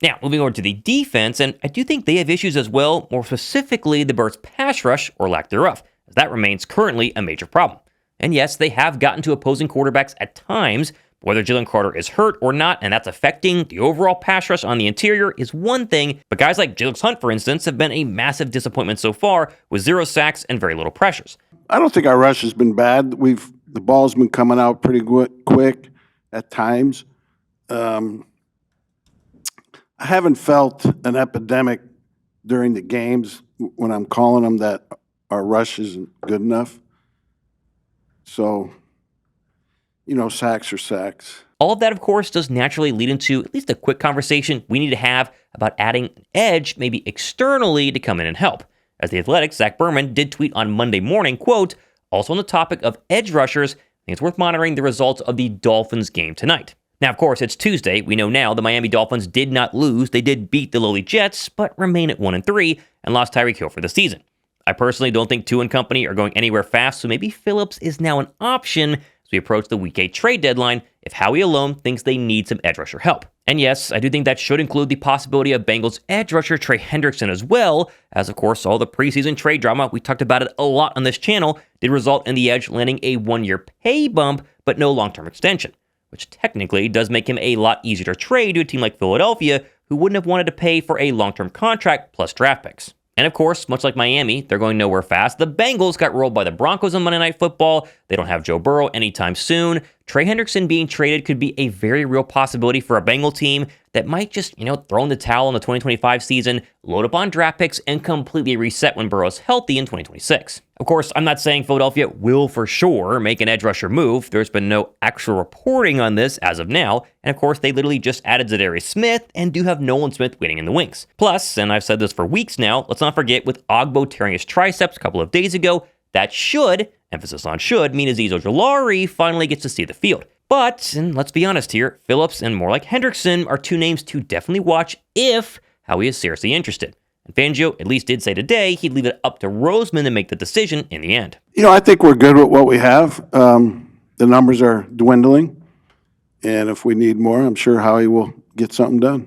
Now, moving over to the defense, and I do think they have issues as well, more specifically the Birds' pass rush or lack thereof, as that remains currently a major problem. And yes, they have gotten to opposing quarterbacks at times, but whether Jalen Carter is hurt or not, and that's affecting the overall pass rush on the interior is one thing, but guys like Jalen Hunt, for instance, have been a massive disappointment so far with 0 sacks and very little pressures. I don't think our rush has been bad. The ball's been coming out pretty quick at times. I haven't felt an epidemic during the games when I'm calling them that our rush isn't good enough. So, sacks are sacks. All of that, of course, does naturally lead into at least a quick conversation we need to have about adding an edge, maybe externally, to come in and help. As the Athletic's Zach Berman did tweet on Monday morning, quote, also on the topic of edge rushers, I think it's worth monitoring the results of the Dolphins game tonight. Now, of course, it's Tuesday. We know now the Miami Dolphins did not lose. They did beat the lowly Jets, but remain at 1-3 and lost Tyreek Hill for the season. I personally don't think Tua and company are going anywhere fast, so maybe Phillips is now an option as we approach the Week 8 trade deadline if Howie alone thinks they need some edge rusher help. And yes, I do think that should include the possibility of Bengals edge rusher Trey Hendrickson as well, as of course all the preseason trade drama, we talked about it a lot on this channel, did result in the edge landing a 1-year pay bump, but no long-term extension, which technically does make him a lot easier to trade to a team like Philadelphia, who wouldn't have wanted to pay for a long-term contract plus draft picks. And of course, much like Miami, they're going nowhere fast. The Bengals got rolled by the Broncos on Monday Night Football. They don't have Joe Burrow anytime soon. Trey Hendrickson being traded could be a very real possibility for a Bengal team that might just, throw in the towel in the 2025 season, load up on draft picks, and completely reset when Burrow's healthy in 2026. Of course, I'm not saying Philadelphia will for sure make an edge rusher move. There's been no actual reporting on this as of now. And of course, they literally just added Zadarius Smith and do have Nolan Smith waiting in the wings. Plus, and I've said this for weeks now, let's not forget with Ogbo tearing his triceps a couple of days ago, that should, emphasis on should, mean Azeez Ojulari finally gets to see the field. But, and let's be honest here, Phillips and more like Hendrickson are two names to definitely watch if Howie is seriously interested. And Fangio at least did say today he'd leave it up to Roseman to make the decision in the end. I think we're good with what we have. The numbers are dwindling. And if we need more, I'm sure Howie will get something done.